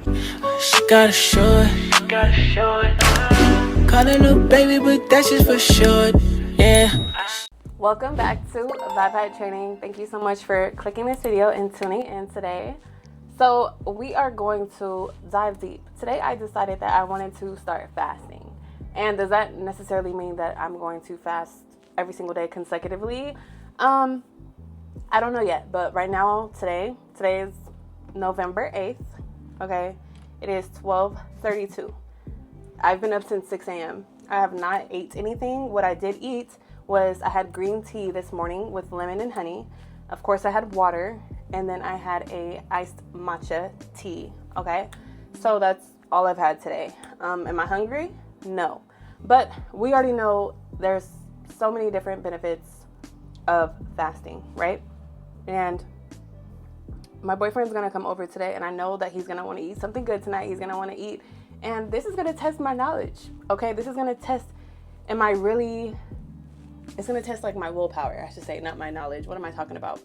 She got a short. Call her little baby, but that's just for short. Yeah. Welcome back to Vibe Training. Thank you so much for clicking this video and tuning in today. So we are going to dive deep. Today I decided that I wanted to start fasting. And does that necessarily mean that I'm going to fast every single day consecutively? I don't know yet, but right now, today is November 8th, okay? It is 12:32. I've been up since 6 a.m. I have not ate anything. What I did eat was I had green tea this morning with lemon and honey. Of course, I had water, and then I had a iced matcha tea, okay? So that's all I've had today. Am I hungry? No. But we already know there's so many different benefits of fasting, right? And my boyfriend's gonna come over today, and I know that he's gonna want to eat something good tonight. He's gonna want to eat, and this is gonna test my knowledge, okay? This is gonna test, it's gonna test like my willpower, I should say, not my knowledge. What am I talking about?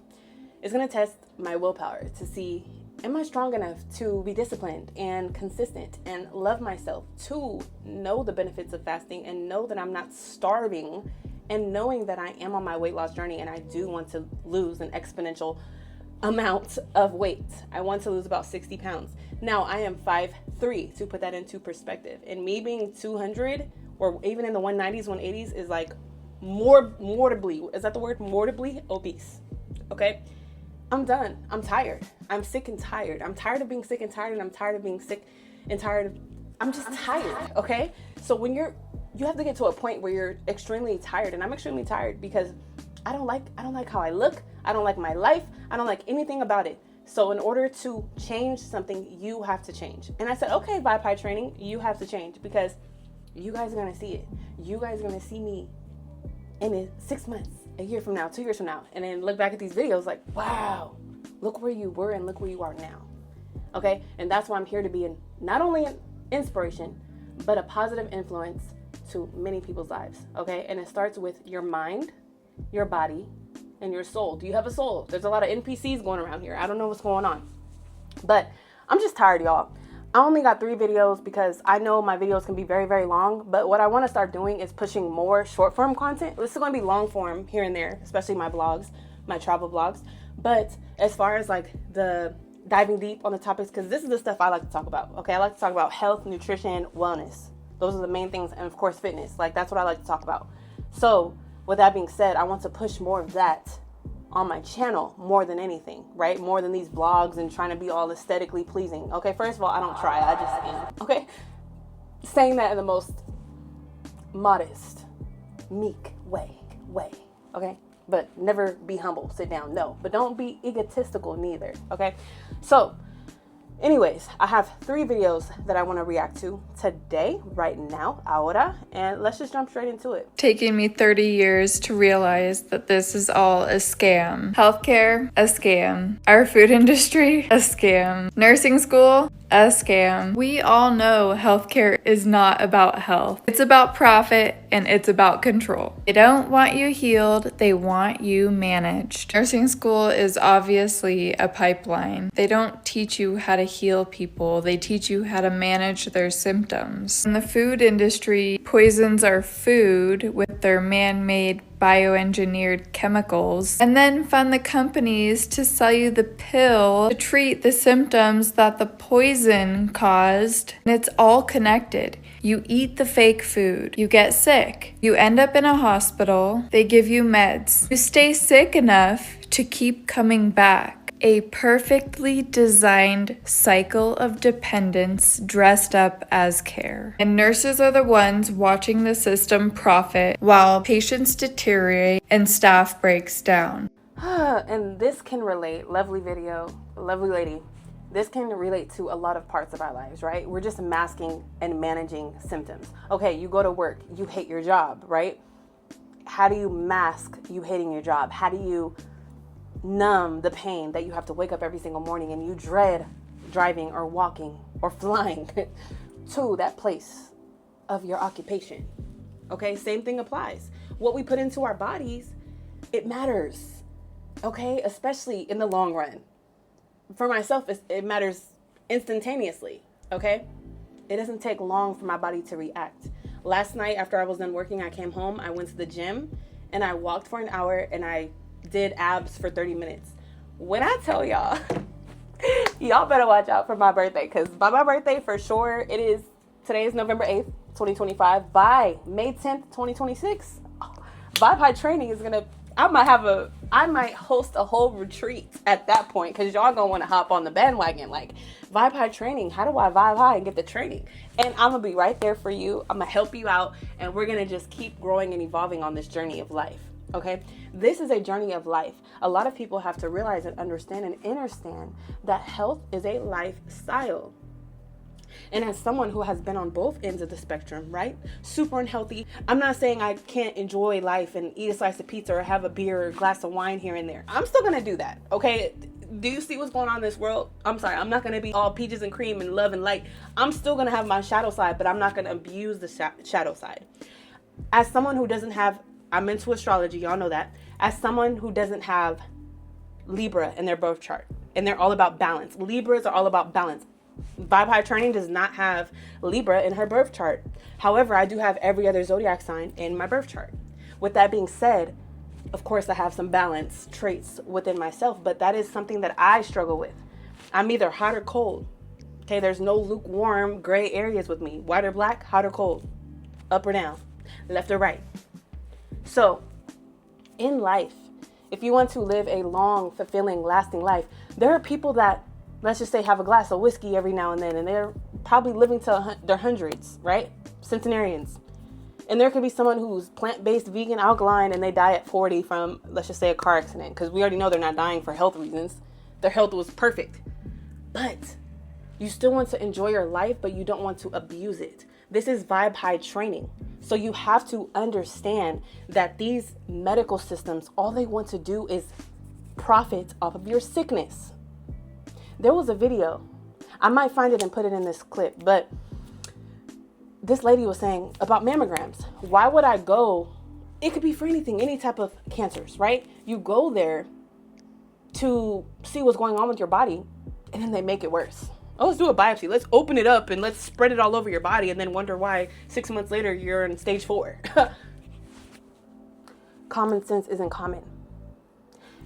It's gonna test my willpower to see, am I strong enough to be disciplined and consistent and love myself, to know the benefits of fasting and know that I'm not starving, and knowing that I am on my weight loss journey and I do want to lose an exponential amount of weight. I want to lose about 60 pounds. Now I am 5'3", to put that into perspective. And me being 200 or even in the 190s, 180s is like morbidly, is that the word? Morbidly obese, okay? I'm done. I'm tired. I'm sick and tired. I'm tired of being sick and tired, and I'm tired of being sick and tired of, I'm just tired, okay? So when you have to get to a point where you're extremely tired, and I'm extremely tired because I don't like how I look. I don't like my life. I don't like anything about it. So in order to change something, you have to change. And I said, okay, Vibe Training, you have to change, because you guys are going to see it. You guys are going to see me in 6 months, a year from now, 2 years from now, and then look back at these videos like, wow, look where you were and look where you are now. Okay? And that's why I'm here to be not only an inspiration, but a positive influence to many people's lives. Okay? And it starts with your mind, your body, and your soul. Do you have a soul? There's a lot of NPCs going around here. I don't know what's going on, but I'm just tired, y'all. I only got 3 videos because I know my videos can be very, very long, but what I want to start doing is pushing more short form content. This is going to be long form here and there, especially my blogs, my travel blogs. But as far as like the diving deep on the topics, because this is the stuff I like to talk about. Okay, I like to talk about health, nutrition, wellness. Those are the main things, and of course fitness. Like, that's what I like to talk about. So with that being said, I want to push more of that on my channel more than anything, right? More than these vlogs and trying to be all aesthetically pleasing. Okay, first of all, I don't try, I just am. Okay, saying that in the most modest, meek way, okay? But never be humble, sit down, no. But don't be egotistical neither, okay? So anyways, I have 3 videos that I want to react to today, right now, ahora, and let's just jump straight into it. Taking me 30 years to realize that this is all a scam. Healthcare, a scam. Our food industry, a scam. Nursing school, a scam. We all know healthcare is not about health. It's about profit and it's about control. They don't want you healed, they want you managed. Nursing school is obviously a pipeline. They don't teach you how to heal people, they teach you how to manage their symptoms. In the food industry, poisons our food with their man-made bioengineered chemicals, and then fund the companies to sell you the pill to treat the symptoms that the poison caused. And it's all connected. You eat the fake food, you get sick, you end up in a hospital, they give you meds. You stay sick enough to keep coming back. A perfectly designed cycle of dependence dressed up as care. And nurses are the ones watching the system profit while patients deteriorate and staff breaks down. And this can relate, lovely video, lovely lady. This can relate to a lot of parts of our lives, right? We're just masking and managing symptoms. Okay, you go to work, you hate your job, right? How do you mask you hating your job? How do you numb the pain that you have to wake up every single morning and you dread driving or walking or flying to that place of your occupation? Okay, same thing applies. What we put into our bodies, it matters, okay? Especially in the long run. For myself, it matters instantaneously. okay? It doesn't take long for my body to react. Last night, after I was done working, I came home, I went to the gym, and I walked for an hour, and I did abs for 30 minutes. When I tell y'all, y'all better watch out for my birthday, because by my birthday, for sure, today is November 8th, 2025. By May 10th, 2026, Vibe High Training is gonna, I might host a whole retreat at that point, because y'all gonna want to hop on the bandwagon. Like, Vibe High Training, how do I vibe high and get the training? And I'm gonna be right there for you. I'm gonna help you out, and we're gonna just keep growing and evolving on this journey of life. Okay, this is a journey of life. A lot of people have to realize and understand that health is a lifestyle. And as someone who has been on both ends of the spectrum, right? Super unhealthy. I'm not saying I can't enjoy life and eat a slice of pizza or have a beer or a glass of wine here and there. I'm still gonna do that, okay? Do you see what's going on in this world? I'm sorry, I'm not gonna be all peaches and cream and love and light. I'm still gonna have my shadow side, but I'm not gonna abuse the shadow side. As someone who doesn't have, I'm into astrology, y'all know that. As someone who doesn't have Libra in their birth chart, and they're all about balance. Libras are all about balance. Vibe High Training does not have Libra in her birth chart. However, I do have every other zodiac sign in my birth chart. With that being said, of course, I have some balance traits within myself, but that is something that I struggle with. I'm either hot or cold. Okay, there's no lukewarm gray areas with me. White or black, hot or cold, up or down, left or right. So, in life, if you want to live a long, fulfilling, lasting life, there are people that, let's just say, have a glass of whiskey every now and then, and they're probably living to their hundreds, right? Centenarians. And there could be someone who's plant-based, vegan, alkaline, and they die at 40 from, let's just say, a car accident, because we already know they're not dying for health reasons. Their health was perfect. But you still want to enjoy your life, but you don't want to abuse it. This is Vibe High Training. So you have to understand that these medical systems, all they want to do is profit off of your sickness. There was a video, I might find it and put it in this clip, but this lady was saying about mammograms. Why would I go? It could be for anything, any type of cancers, right? You go there to see what's going on with your body, and then they make it worse. Oh, let's do a biopsy. Let's open it up and let's spread it all over your body and then wonder why 6 months later you're in stage 4. Common sense isn't common.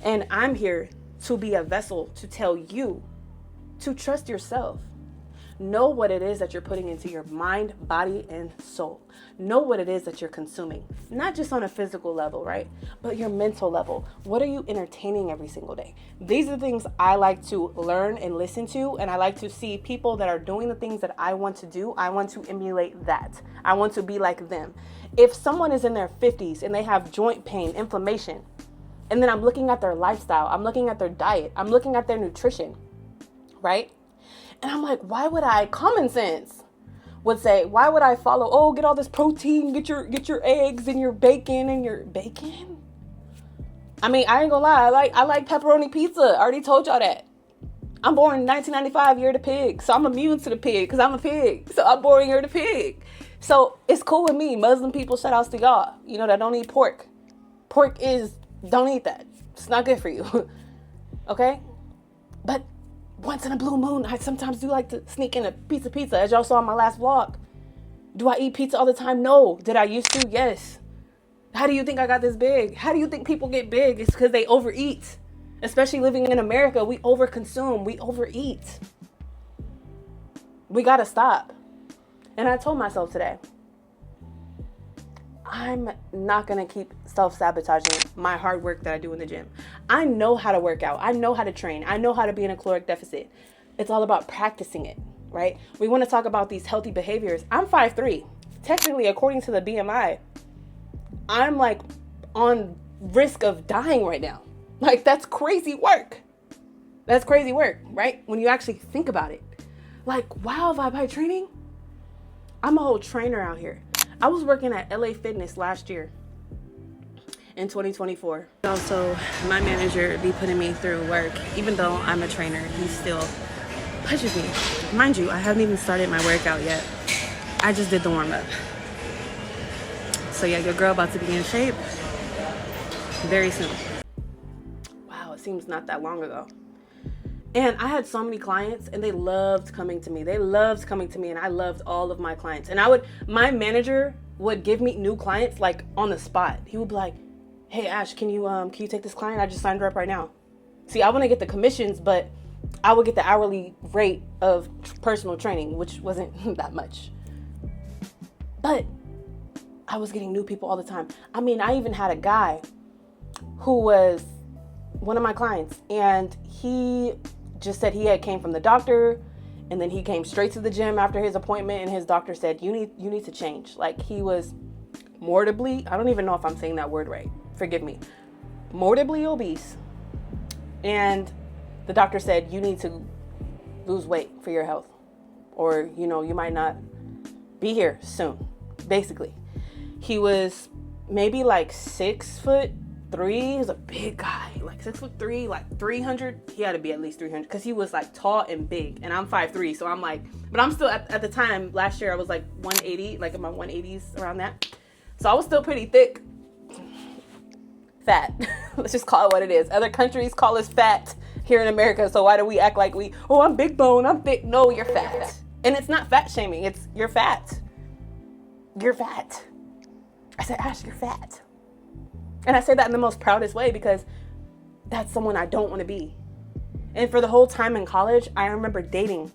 And I'm here to be a vessel to tell you to trust yourself. Know what it is that you're putting into your mind, body, and soul. Know what it is that you're consuming. Not just on a physical level, right? But your mental level. What are you entertaining every single day? These are the things I like to learn and listen to, and I like to see people that are doing the things that I want to do. I want to emulate that. I want to be like them. If someone is in their 50s and they have joint pain, inflammation, and then I'm looking at their lifestyle, I'm looking at their diet, I'm looking at their nutrition, right? And I'm like, why would I, common sense would say, why would I follow, oh, get all this protein, get your eggs and your bacon and your bacon? I mean, I ain't gonna lie, I like pepperoni pizza. I already told y'all that. I'm born in 1995, year of the pig. So I'm immune to the pig because I'm a pig. So I'm born year of the pig. So it's cool with me. Muslim people, shout outs to y'all, you know, that don't eat pork. Don't eat that. It's not good for you. Okay? But once in a blue moon, I sometimes do like to sneak in a piece of pizza, as y'all saw in my last vlog. Do I eat pizza all the time? No. Did I used to? Yes. How do you think I got this big? How do you think people get big? It's because they overeat. Especially living in America, we overconsume, we overeat. We gotta stop. And I told myself today, I'm not gonna keep self-sabotaging my hard work that I do in the gym. I know how to work out. I know how to train. I know how to be in a caloric deficit. It's all about practicing it, right? We want to talk about these healthy behaviors. I'm 5'3". Technically, according to the BMI, I'm like on risk of dying right now. Like, that's crazy work. That's crazy work, right? When you actually think about it. Like, wow, Vibe High Training? I'm a whole trainer out here. I was working at LA Fitness last year in 2024. Also, my manager be putting me through work. Even though I'm a trainer, he still pushes me. Mind you, I haven't even started my workout yet. I just did the warm-up. So yeah, your girl about to be in shape very soon. Wow, it seems not that long ago. And I had so many clients and they loved coming to me. They loved coming to me, and I loved all of my clients. And my manager would give me new clients like on the spot. He would be like, "Hey Ash, can you take this client? I just signed her up right now." See, I wouldn't get the commissions, but I would get the hourly rate of personal training, which wasn't that much. But I was getting new people all the time. I mean, I even had a guy who was one of my clients, and he just said he had came from the doctor, and then he came straight to the gym after his appointment, and his doctor said, you need to change. Like, he was morbidly, I don't even know if I'm saying that word right, forgive me, morbidly obese, and the doctor said, you need to lose weight for your health, or you might not be here soon. Basically, he was maybe like 6'3". He was a big guy, like 6'3", like 300. He had to be at least 300 because he was like tall and big, and I'm 5'3", so I'm like, but I'm still at the time last year I was like 180, like in my 180s, around that. So I was still pretty thick, fat. Let's just call it what it is. Other countries call us fat here in America, so why do we act like I'm big bone, I'm big? No, you're fat. And it's not fat shaming, it's you're fat. You're fat. I said, Ash, you're fat. And I say that in the most proudest way because that's someone I don't want to be. And for the whole time in college, I remember dating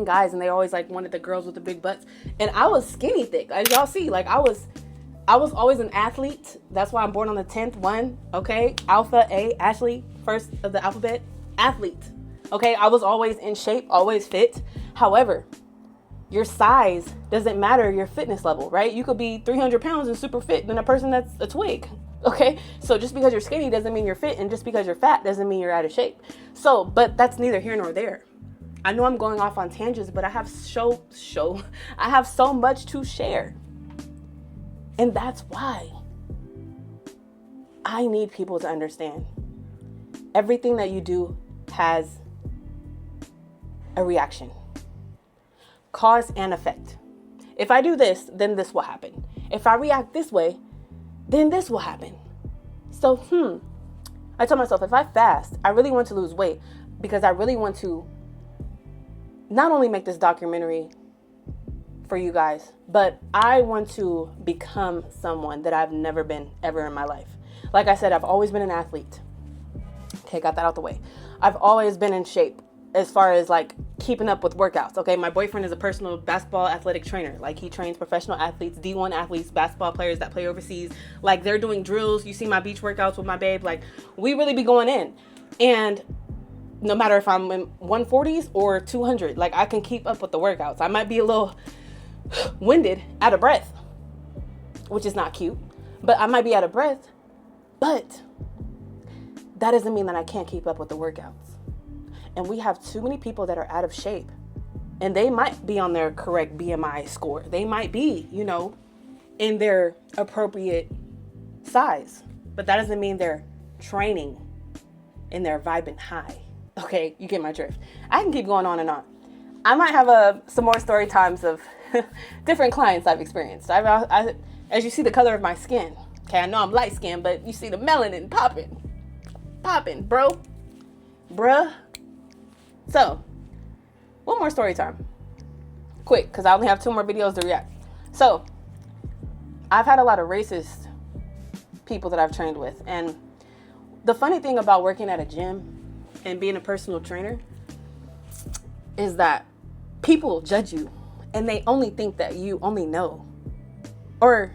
guys, and they always like wanted the girls with the big butts. And I was skinny thick. As y'all see, like I was always an athlete. That's why I'm born on the 10th one. Okay. Alpha A, Ashley, first of the alphabet, athlete. Okay. I was always in shape, always fit. However, your size doesn't matter your fitness level, right? You could be 300 pounds and super fit than a person that's a twig, okay? So just because you're skinny doesn't mean you're fit, and just because you're fat doesn't mean you're out of shape. So, but that's neither here nor there. I know I'm going off on tangents, but I have I have so much to share. And that's why I need people to understand everything that you do has a reaction. Cause and effect. If I do this, then this will happen. If I react this way, then this will happen. So, I told myself, if I fast, I really want to lose weight because I really want to not only make this documentary for you guys, but I want to become someone that I've never been ever in my life. Like I said, I've always been an athlete. Okay, got that out the way. I've always been in shape as far as like keeping up with workouts. Okay, my boyfriend is a personal basketball athletic trainer. Like, he trains professional athletes, D1 athletes, basketball players that play overseas. Like, they're doing drills. You see my beach workouts with my babe. Like, we really be going in. And no matter if I'm in 140s or 200, like, I can keep up with the workouts. I might be a little winded, out of breath, which is not cute, but I might be out of breath, but that doesn't mean that I can't keep up with the workouts. And we have too many people that are out of shape, and they might be on their correct BMI score. They might be, in their appropriate size, but that doesn't mean they're training and they're vibing high. Okay, you get my drift. I can keep going on and on. I might have some more story times of different clients I've experienced. As you see the color of my skin. Okay, I know I'm light skinned, but you see the melanin popping, bruh. So, one more story time. Quick, because I only have 2 more videos to react. So, I've had a lot of racist people that I've trained with. And the funny thing about working at a gym and being a personal trainer is that people judge you. And they only think that you only know. Or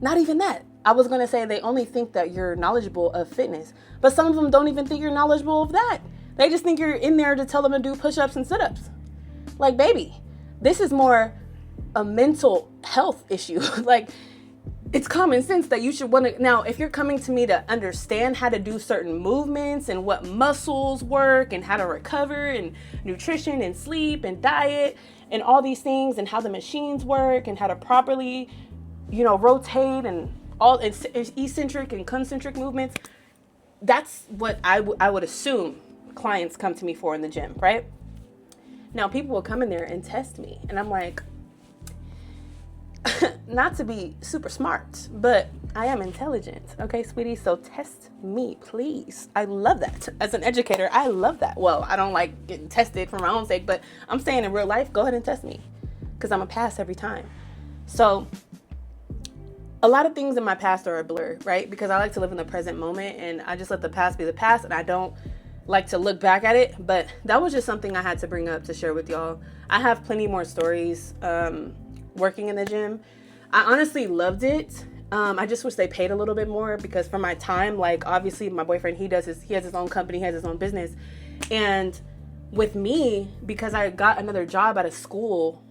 not even that. I was going to say they only think that you're knowledgeable of fitness. But some of them don't even think you're knowledgeable of that. They just think you're in there to tell them to do push-ups and sit-ups. Like, baby, this is more a mental health issue. Like, it's common sense that you should want to. Now, if you're coming to me to understand how to do certain movements and what muscles work and how to recover and nutrition and sleep and diet and all these things and how the machines work and how to properly, rotate and all eccentric and concentric movements, that's what I would assume clients come to me for in the gym, right? Now, people will come in there and test me, and I'm like, not to be super smart, but I am intelligent. Okay, sweetie, so test me, please. I love that. As an educator, I love that. Well, I don't like getting tested for my own sake, but I'm saying in real life, go ahead and test me, because I'm a pass every time. So a lot of things in my past are a blur, right? Because I like to live in the present moment, and I just let the past be the past, and I don't like to look back at it. But that was just something I had to bring up to share with y'all. I have plenty more stories working in the gym. I honestly loved it. I just wish they paid a little bit more, because for my time, like obviously my boyfriend, he has his own company, he has his own business. And with me, because I got another job at a school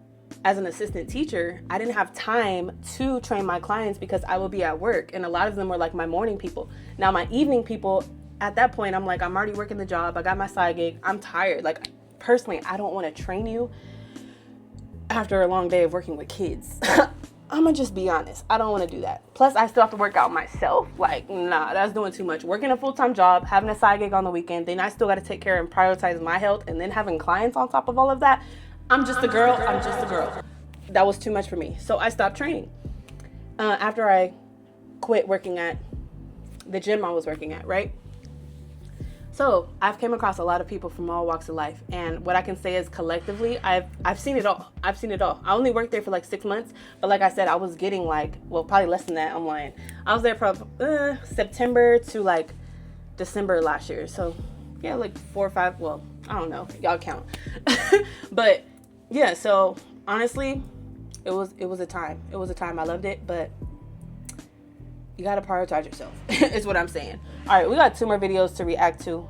as an assistant teacher, I didn't have time to train my clients because I will be at work. And a lot of them were like my morning people. Now my evening people, at that point, I'm like, I'm already working the job. I got my side gig. I'm tired. Like personally, I don't want to train you after a long day of working with kids. I'm gonna just be honest. I don't want to do that. Plus, I still have to work out myself. Like, nah, that's doing too much. Working a full-time job, having a side gig on the weekend, then I still got to take care and prioritize my health, and then having clients on top of all of that. I'm just a girl. That was too much for me. So I stopped training. After I quit working at the gym I was working at, right? So I've came across a lot of people from all walks of life, and what I can say is collectively, I've seen it all. I only worked there for like 6 months, but like I said, I was getting like, well, probably less than that. I'm lying. I was there from September to like December last year. So yeah, like 4 or 5. Well, I don't know. Y'all count. But yeah. So honestly, it was a time. It was a time. I loved it, but you gotta prioritize yourself, is what I'm saying. All right, we got 2 more videos to react to.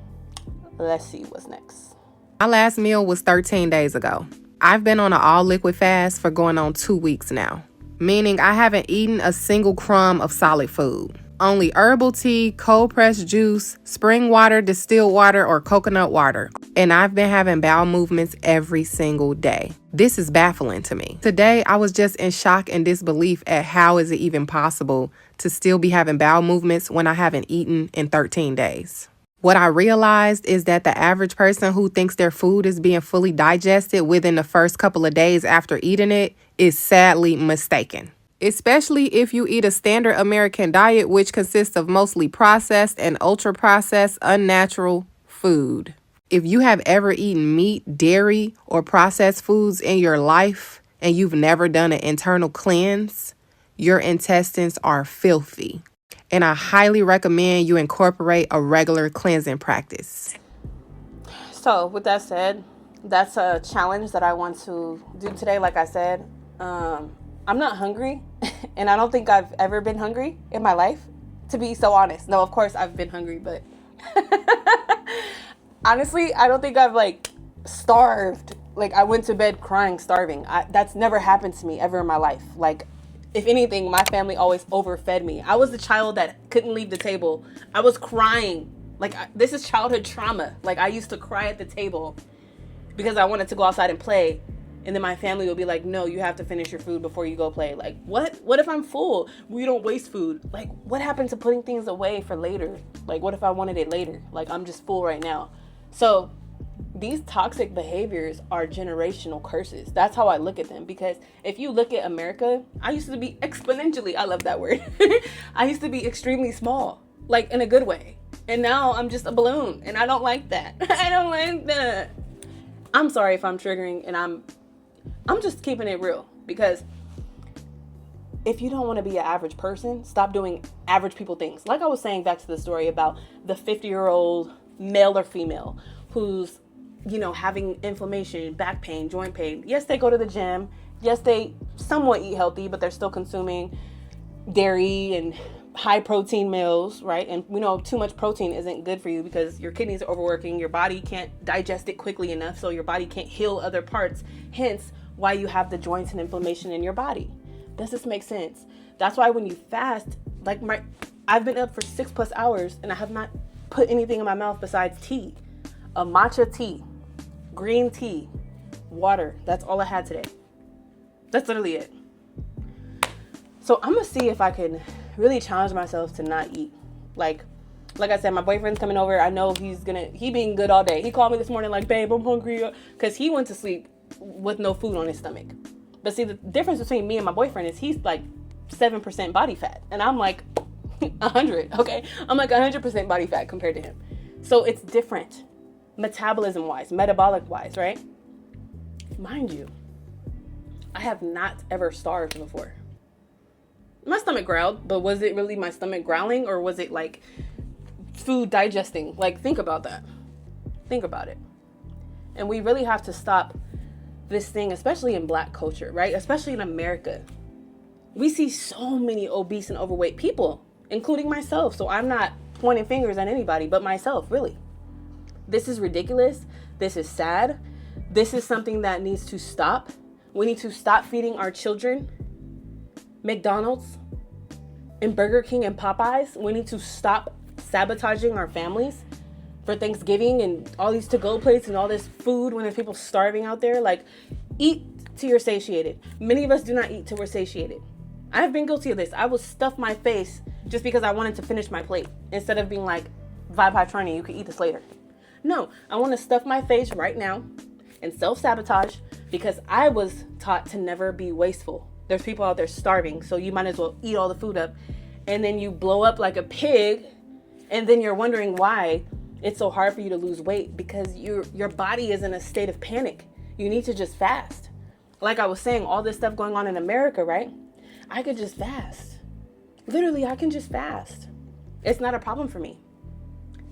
Let's see what's next. My last meal was 13 days ago. I've been on an all-liquid fast for going on 2 weeks now, meaning I haven't eaten a single crumb of solid food. Only herbal tea, cold-pressed juice, spring water, distilled water, or coconut water. And I've been having bowel movements every single day. This is baffling to me. Today, I was just in shock and disbelief at how is it even possible to still be having bowel movements when I haven't eaten in 13 days. What I realized is that the average person who thinks their food is being fully digested within the first couple of days after eating it is sadly mistaken. Especially if you eat a standard American diet, which consists of mostly processed and ultra-processed, unnatural food. If you have ever eaten meat, dairy, or processed foods in your life, and you've never done an internal cleanse, your intestines are filthy. And I highly recommend you incorporate a regular cleansing practice. So with that said, that's a challenge that I want to do today. Like I said, I'm not hungry, and I don't think I've ever been hungry in my life, to be so honest. No, of course I've been hungry, but honestly, I don't think I've like starved. Like I went to bed crying, starving. That's never happened to me ever in my life. Like if anything, my family always overfed me. I was the child that couldn't leave the table. I was crying. Like this is childhood trauma. Like I used to cry at the table because I wanted to go outside and play. And then my family would be like, no, you have to finish your food before you go play. Like, what? What if I'm full? We don't waste food. Like, what happened to putting things away for later? Like, what if I wanted it later? Like, I'm just full right now. So these toxic behaviors are generational curses. That's how I look at them. Because if you look at America, I used to be exponentially, I love that word. I used to be extremely small, like in a good way. And now I'm just a balloon. And I don't like that. I don't like that. I'm sorry if I'm triggering, and I'm just keeping it real, because if you don't want to be an average person, stop doing average people things. Like I was saying back to the story about the 50-year-old male or female who's, you know, having inflammation, back pain, joint pain. Yes, they go to the gym. Yes, they somewhat eat healthy, but they're still consuming dairy and high protein meals, right? And we know too much protein isn't good for you because your kidneys are overworking. Your body can't digest it quickly enough, so your body can't heal other parts. Hence, why you have the joints and inflammation in your body. Does this make sense? That's why when you fast, like I've been up for 6+ hours and I have not put anything in my mouth besides tea. A matcha tea, green tea, water. That's all I had today. That's literally it. So I'm gonna see if I can really challenge myself to not eat. Like I said, my boyfriend's coming over. I know he being good all day. He called me this morning like, babe, I'm hungry, because he went to sleep with no food on his stomach. But see, the difference between me and my boyfriend is he's like 7% body fat. And I'm like 100, okay? I'm like 100% body fat compared to him. So it's different, metabolism-wise, metabolic-wise, right? Mind you, I have not ever starved before. My stomach growled, but was it really my stomach growling, or was it like food digesting? Like, think about that. Think about it. And we really have to stop this thing, especially in Black culture, right? Especially in America. We see so many obese and overweight people, including myself. So I'm not pointing fingers at anybody but myself, really. This is ridiculous. This is sad. This is something that needs to stop. We need to stop feeding our children McDonald's and Burger King and Popeyes. We need to stop sabotaging our families for Thanksgiving and all these to-go plates and all this food when there's people starving out there. Like, eat till you're satiated. Many of us do not eat till we're satiated. I've been guilty of this. I will stuff my face just because I wanted to finish my plate instead of being like, vibe high training, you can eat this later. No, I want to stuff my face right now and self-sabotage because I was taught to never be wasteful. There's people out there starving, so you might as well eat all the food up. And then you blow up like a pig, and then you're wondering why it's so hard for you to lose weight, because your body is in a state of panic. You need to just fast. Like I was saying, all this stuff going on in America, right? I could just fast. Literally, I can just fast. It's not a problem for me.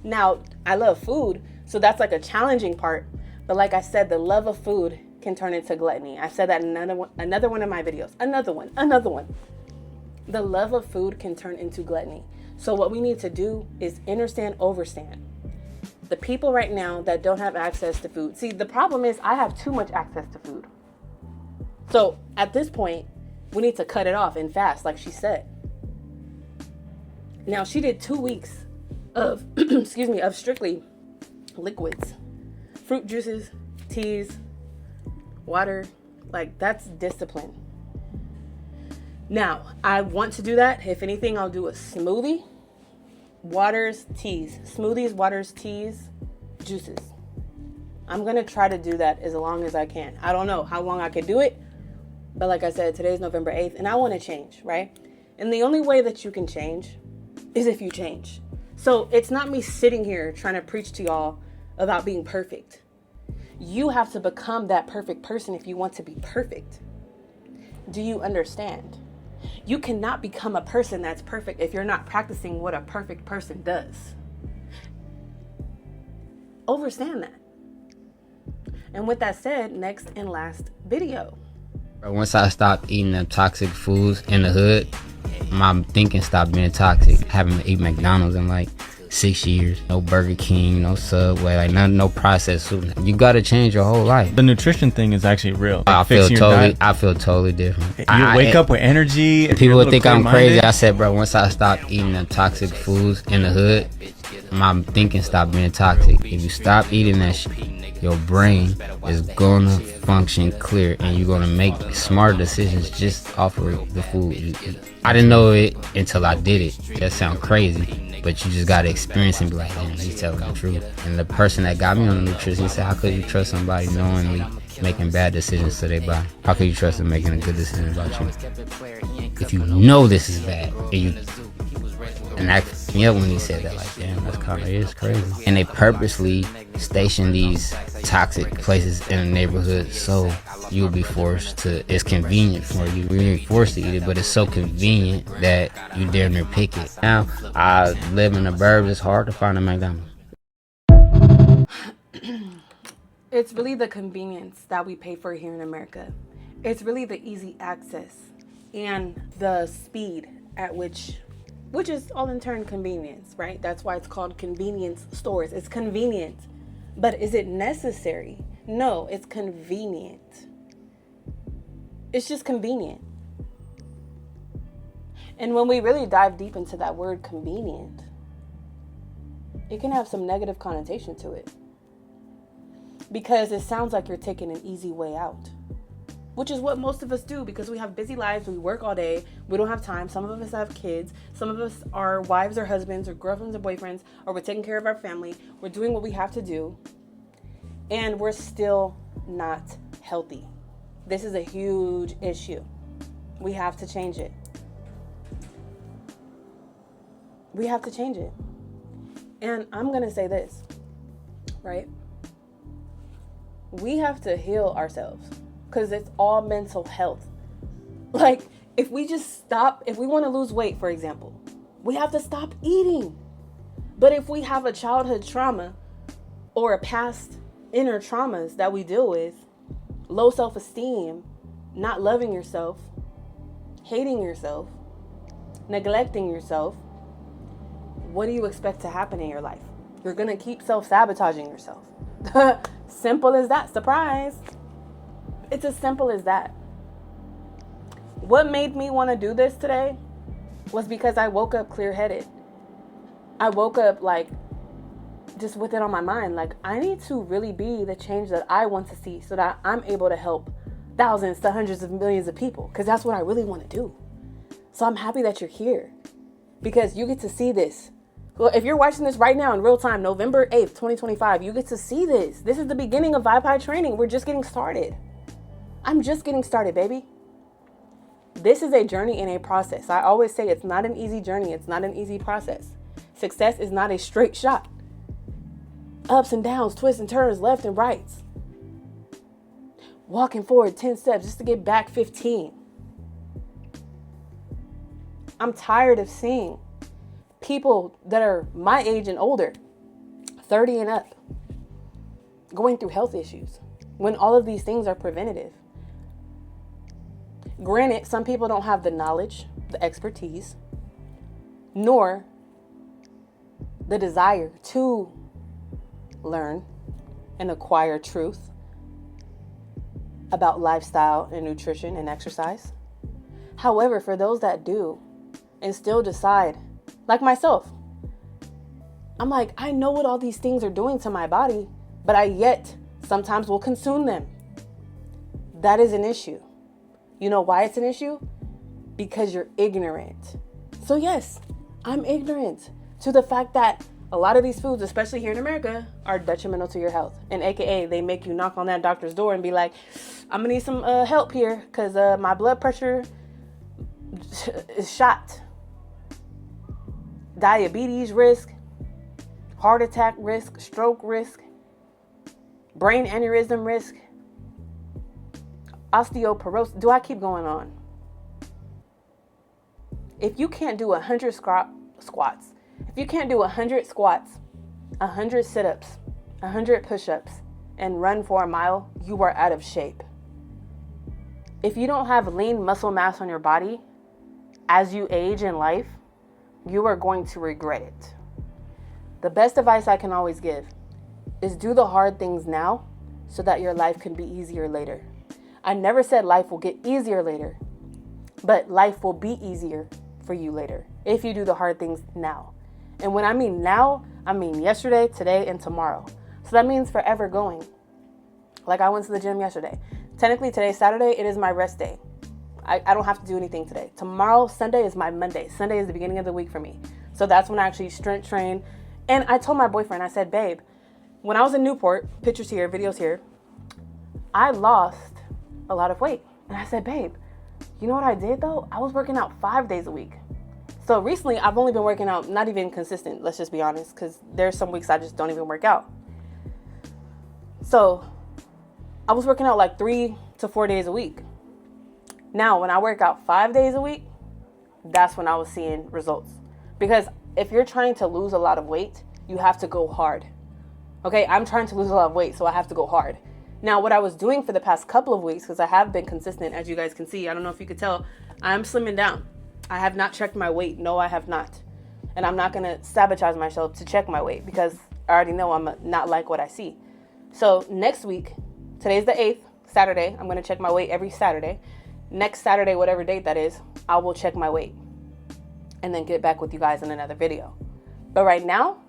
Now, I love food, so that's like a challenging part. But like I said, the love of food can turn into gluttony. I said that in another one of my videos. Another one. The love of food can turn into gluttony. So what we need to do is understand, overstand. The people right now that don't have access to food. See, the problem is I have too much access to food. So at this point, we need to cut it off and fast, like she said. Now, she did 2 weeks of, of strictly liquids, fruit juices, teas, water. Like, that's discipline. Now, I want to do that. If anything, I'll do a smoothie, waters, teas, smoothies, waters, teas, juices. I'm going to try to do that as long as I can. I don't know how long I could do it, but like I said, today's November 8th and I want to change, right? And the only way that you can change is if you change. So it's not me sitting here trying to preach to y'all about being perfect. You have to become that perfect person if you want to be perfect. Do you understand? You cannot become a person that's perfect if you're not practicing what a perfect person does. Understand that. And with that said, next and last video. Once I stopped eating them toxic foods in the hood, my thinking stopped being toxic. I haven't eaten McDonald's in like 6 years. No Burger King, no Subway, like no processed food. You gotta change your whole life. The nutrition thing is actually real. I feel totally different. You wake up with energy. People would think I'm crazy. I said, bro, once I stopped eating them toxic foods in the hood, my thinking stopped being toxic. If you stop eating that shit, your brain is gonna function clear and you're gonna make smart decisions just off of the food you eat. I didn't know it until I did it. That sounds crazy, but you just gotta experience and be like, damn, he's telling the truth. And the person that got me on the nutrition, he said, how could you trust somebody knowingly making bad decisions to their body? How could you trust them making a good decision about you? If you know this is bad, and that cracked me up when he said that, like, damn, that's kind of is crazy. And they purposely station these toxic places in the neighborhood so you'll be forced to, it's convenient for you. You ain't forced to eat it, but it's so convenient that you damn near pick it. Now, I live in the burbs, it's hard to find a McDonald's. It's really the convenience that we pay for here in America. It's really the easy access and the speed at which is all in turn convenience, right? That's why it's called convenience stores. It's convenient. But is it necessary? No, it's convenient. It's just convenient. And when we really dive deep into that word convenient, it can have some negative connotation to it. Because it sounds like you're taking an easy way out. Which is what most of us do because we have busy lives, we work all day, we don't have time. Some of us have kids, some of us are wives or husbands or girlfriends or boyfriends, or we're taking care of our family, we're doing what we have to do, and we're still not healthy. This is a huge issue. We have to change it. We have to change it. And I'm going to say this, right? We have to heal ourselves because it's all mental health. Like, if we just stop, if we want to lose weight, for example, we have to stop eating. But if we have a childhood trauma or a past inner traumas that we deal with, low self-esteem, not loving yourself, hating yourself, neglecting yourself, what do you expect to happen in your life? You're going to keep self-sabotaging yourself. Simple as that. Surprise. It's as simple as that. What made me want to do this today was because I woke up clear-headed. I woke up like just with it on my mind. Like, I need to really be the change that I want to see so that I'm able to help thousands to hundreds of millions of people, because that's what I really want to do. So I'm happy that you're here because you get to see this. Well, if you're watching this right now in real time, November 8th, 2025, you get to see this. This is the beginning of Vibe High training. We're just getting started. I'm just getting started, baby. This is a journey and a process. I always say it's not an easy journey. It's not an easy process. Success is not a straight shot. Ups and downs, twists and turns, left and rights. Walking forward 10 steps just to get back 15. I'm tired of seeing people that are my age and older, 30 and up, going through health issues when all of these things are preventative. Granted, some people don't have the knowledge, the expertise, nor the desire to learn and acquire truth about lifestyle and nutrition and exercise. However, for those that do and still decide, like myself, I'm like, I know what all these things are doing to my body, but I yet sometimes will consume them. That is an issue. You know why it's an issue? Because you're ignorant. So yes, I'm ignorant to the fact that a lot of these foods, especially here in America, are detrimental to your health. And AKA, they make you knock on that doctor's door and be like, I'm gonna need some help here because my blood pressure is shot. Diabetes risk, heart attack risk, stroke risk, brain aneurysm risk, osteoporosis. Do I keep going on? If you can't do 100 squats, if you can't do 100 squats, 100 sit-ups, 100 push-ups, and run for a mile, you are out of shape. If you don't have lean muscle mass on your body as you age in life, you are going to regret it. The best advice I can always give is do the hard things now so that your life can be easier later. I never said life will get easier later, but life will be easier for you later if you do the hard things now. And when I mean now, I mean yesterday, today, and tomorrow. So that means forever going. Like I went to the gym yesterday. Technically today's Saturday, it is my rest day. I don't have to do anything today. Tomorrow, Sunday, is my Monday. Sunday is the beginning of the week for me. So that's when I actually strength train. And I told my boyfriend, I said, babe, when I was in Newport, pictures here, videos here, I lost a lot of weight. And I said, babe, you know what I did though? I was working out 5 days a week. So recently, I've only been working out, not even consistent, let's just be honest, because there's some weeks I just don't even work out. So I was working out like 3 to 4 days a week. Now, when I work out 5 days a week, that's when I was seeing results. Because if you're trying to lose a lot of weight, you have to go hard. Okay, I'm trying to lose a lot of weight, so I have to go hard. Now, what I was doing for the past couple of weeks, because I have been consistent, as you guys can see, I don't know if you could tell, I'm slimming down. I have not checked my weight. No, I have not. And I'm not going to sabotage myself to check my weight because I already know I'm not like what I see. So next week, today's the 8th, Saturday, I'm going to check my weight every Saturday. Next Saturday, whatever date that is, I will check my weight and then get back with you guys in another video. But right now,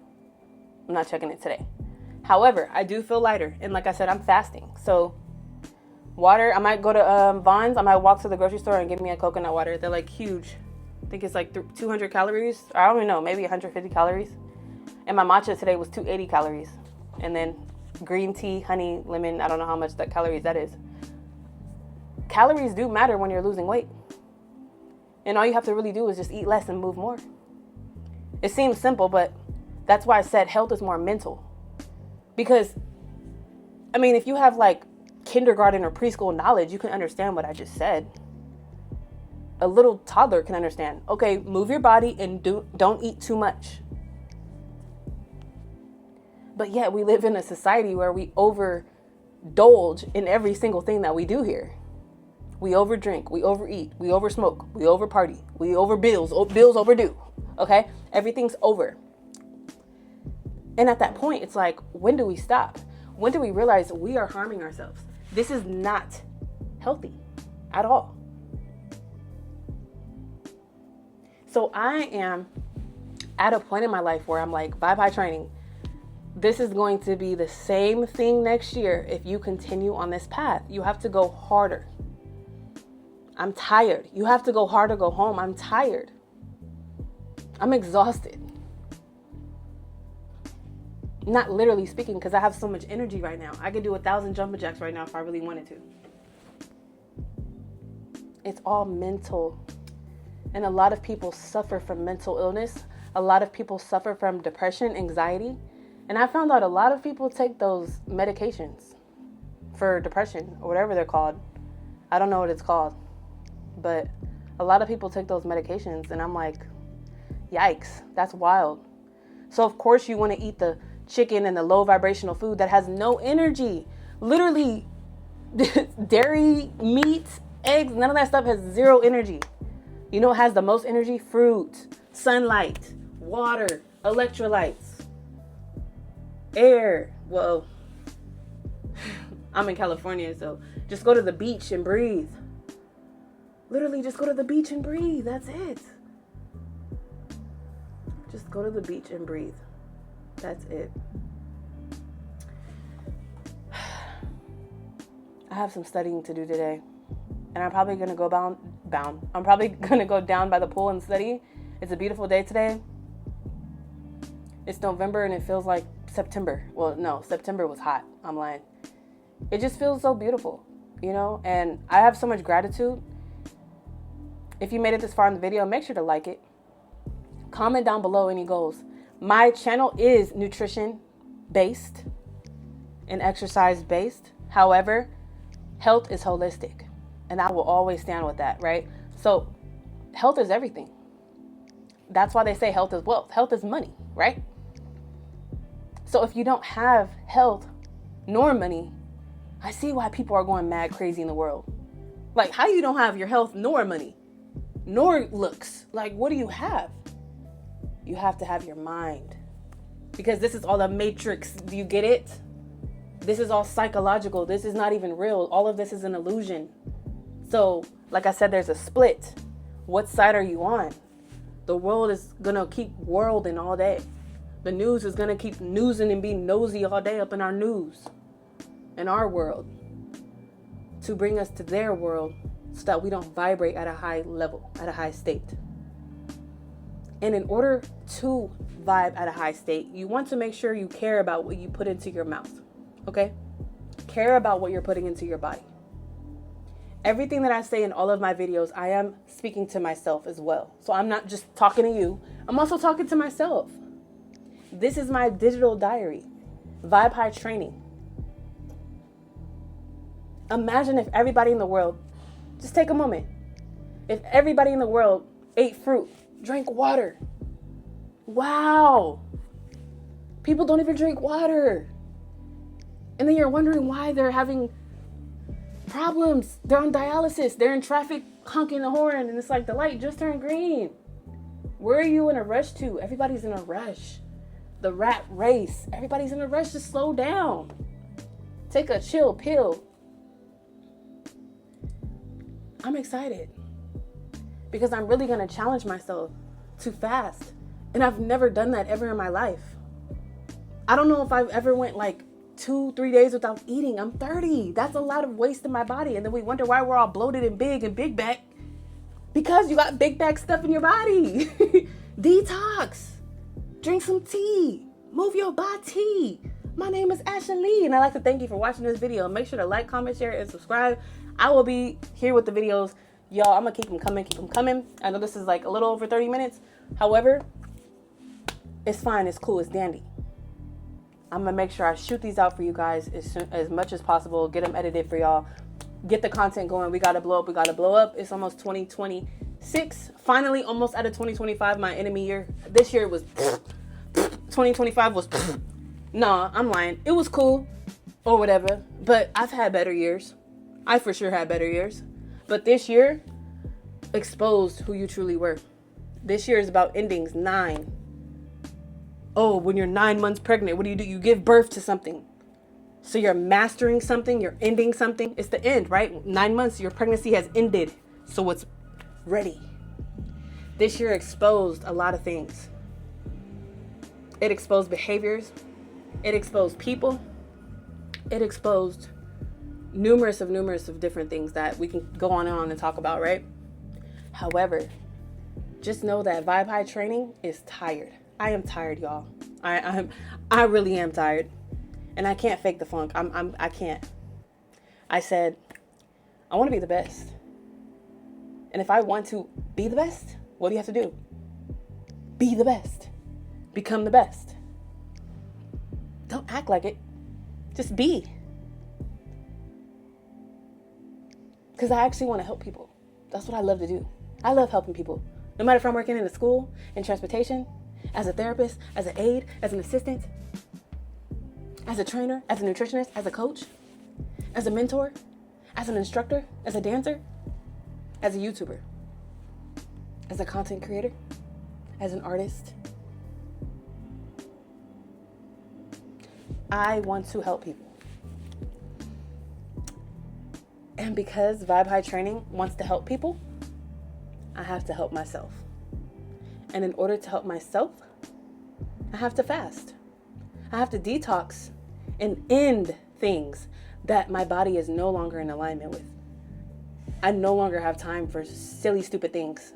I'm not checking it today. However, I do feel lighter. And like I said, I'm fasting. So water, I might go to Vons. I might walk to the grocery store and get me a coconut water. They're like huge. I think it's like 200 calories. Or I don't even know, maybe 150 calories. And my matcha today was 280 calories. And then green tea, honey, lemon, I don't know how much that calories that is. calories do matter when you're losing weight. And all you have to really do is just eat less and move more. It seems simple, but that's why I said health is more mental. Because, I mean, if you have like kindergarten or preschool knowledge, you can understand what I just said. A little toddler can understand. Okay, move your body and don't eat too much. But yet we live in a society where we overindulge in every single thing that we do here. We overdrink, we overeat, we oversmoke, we overparty, we overbills, bills overdue. Okay? Everything's over. And at that point, it's like, when do we stop? When do we realize we are harming ourselves? This is not healthy at all. So I am at a point in my life where I'm like, Vibe High Training, this is going to be the same thing next year if you continue on this path. You have to go harder. I'm tired. You have to go hard or go home. I'm tired. I'm exhausted. Not literally speaking, because I have so much energy right now. I could do 1,000 jumping jacks right now if I really wanted to. It's all mental. And a lot of people suffer from mental illness. A lot of people suffer from depression, anxiety. And I found out a lot of people take those medications for depression or whatever they're called. I don't know what it's called. But a lot of people take those medications and I'm like, yikes, that's wild. So of course you want to eat the chicken and the low vibrational food that has no energy. Literally, dairy, meat, eggs, none of that stuff has zero energy. You know what has the most energy? Fruit, sunlight, water, electrolytes, air. Well, I'm in California, so just go to the beach and breathe. Literally, just go to the beach and breathe. That's it. Just go to the beach and breathe. That's it. I have some studying to do today. And I'm probably going to go I'm probably going to go down by the pool and study. It's a beautiful day today. It's November and it feels like September. Well, no, September was hot. I'm lying. It just feels so beautiful, you know? And I have so much gratitude. If you made it this far in the video, make sure to like it. Comment down below any goals. My channel is nutrition based and exercise based. However, health is holistic. And I will always stand with that, right? So health is everything. That's why they say health is wealth. Health is money, right? So if you don't have health nor money, I see why people are going mad crazy in the world. Like, how you don't have your health nor money, nor looks? Like, what do you have? You have to have your mind. Because this is all a matrix. Do you get it? This is all psychological. This is not even real. All of this is an illusion. So, like I said, there's a split. What side are you on? The world is going to keep worlding all day. The news is going to keep newsing and be nosy all day up in our news. In our world. To bring us to their world so that we don't vibrate at a high level, at a high state. And in order to vibe at a high state, you want to make sure you care about what you put into your mouth. Okay? Care about what you're putting into your body. Everything that I say in all of my videos, I am speaking to myself as well. So I'm not just talking to you. I'm also talking to myself. This is my digital diary. Vibe High Training. Imagine if everybody in the world, just take a moment. If everybody in the world ate fruit, drank water. Wow. People don't even drink water. And then you're wondering why they're having problems. They're on dialysis. They're in traffic honking the horn. And it's like, the light just turned green. Where are you in a rush to? Everybody's in a rush. The rat race. Everybody's in a rush to slow down. Take a chill pill. I'm excited. Because I'm really going to challenge myself to fast. And I've never done that ever in my life. I don't know if I've ever went like 2-3 days without eating. I'm 30. That's a lot of waste in my body. And then we wonder why we're all bloated and big back. Because you got big back stuff in your body. Detox. Drink some tea. Move your body. My name is Ashley Lee, and I'd like to thank you for watching this video. Make sure to like, comment, share, and subscribe. I will be here with the videos. Y'all, I'm going to keep them coming. I know this is like a little over 30 minutes. However, it's fine. It's cool. It's dandy. I'm going to make sure I shoot these out for you guys as much as possible. Get them edited for y'all. Get the content going. We got to blow up. It's almost 2026. Finally, almost out of 2025, my enemy year. This year was 2025 was nah, I'm lying. It was cool or whatever, but I've had better years. I for sure had better years. But this year exposed who you truly were. This year is about endings. 9. Oh, when you're 9 months pregnant, what do? You give birth to something. So you're mastering something, you're ending something. It's the end, right? 9 months, your pregnancy has ended. So it's ready. This year exposed a lot of things. It exposed behaviors. It exposed people. It exposed numerous of different things that we can go on and talk about, right? However, just know that Vibe High training is tired. I am tired, y'all. I really am tired. And I can't fake the funk. I can't. I said, I want to be the best. And if I want to be the best, what do you have to do? Be the best. Become the best. Don't act like it. Just be. Because I actually want to help people. That's what I love to do. I love helping people. No matter if I'm working in a school, in transportation, as a therapist, as an aide, as an assistant, as a trainer, as a nutritionist, as a coach, as a mentor, as an instructor, as a dancer, as a YouTuber, as a content creator, as an artist. I want to help people. And because Vibe High Training wants to help people, I have to help myself. And in order to help myself, I have to fast. I have to detox and end things that my body is no longer in alignment with. I no longer have time for silly, stupid things.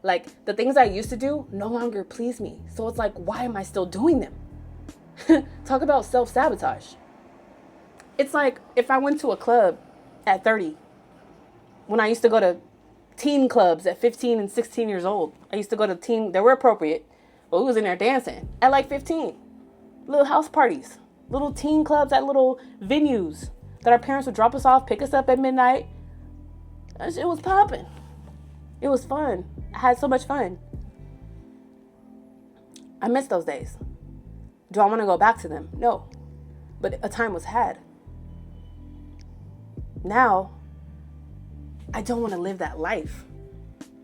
Like the things I used to do no longer please me. So it's like, why am I still doing them? Talk about self-sabotage. It's like if I went to a club at 30, when I used to go to teen clubs at 15 and 16 years old. I used to go to teen, they were appropriate, but we was in there dancing at like 15. Little house parties, little teen clubs at little venues that our parents would drop us off, pick us up at midnight. That shit was popping. It was fun. I had so much fun. I miss those days. Do I want to go back to them? No. But a time was had. Now, I don't want to live that life.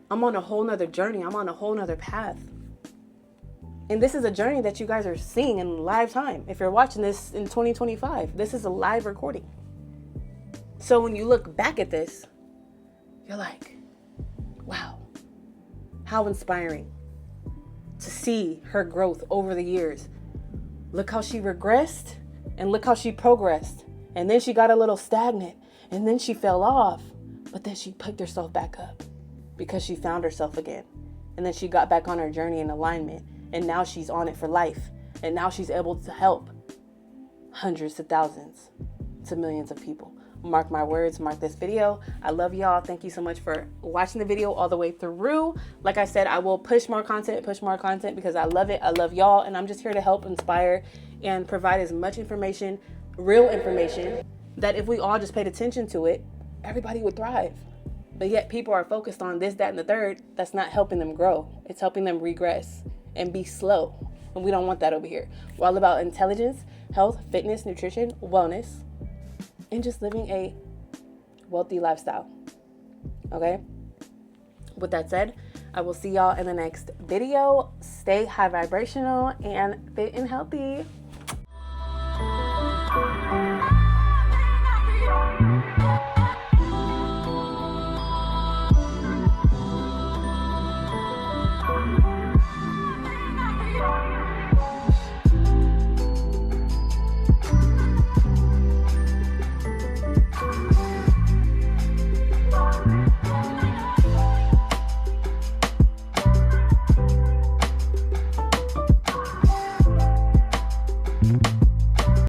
I'm on a whole nother journey. I'm on a whole nother path. And this is a journey that you guys are seeing in live time. If you're watching this in 2025, this is a live recording. So when you look back at this, you're like, wow, how inspiring to see her growth over the years. Look how she regressed and look how she progressed. And then she got a little stagnant and then she fell off. But then she picked herself back up because she found herself again. And then she got back on her journey in alignment. And now she's on it for life. And now she's able to help hundreds to thousands to millions of people. Mark my words, mark this video. I love y'all. Thank you so much for watching the video all the way through. Like I said, I will push more content because I love it. I love y'all. And I'm just here to help inspire and provide as much information, real information, that if we all just paid attention to it, everybody would thrive. But yet people are focused on this, that, and the third. That's not helping them grow. It's helping them regress and be slow. And we don't want that over here. We're all about intelligence, health, fitness, nutrition, wellness, and just living a wealthy lifestyle. Okay? With that said, I will see y'all in the next video. Stay high vibrational and fit and healthy.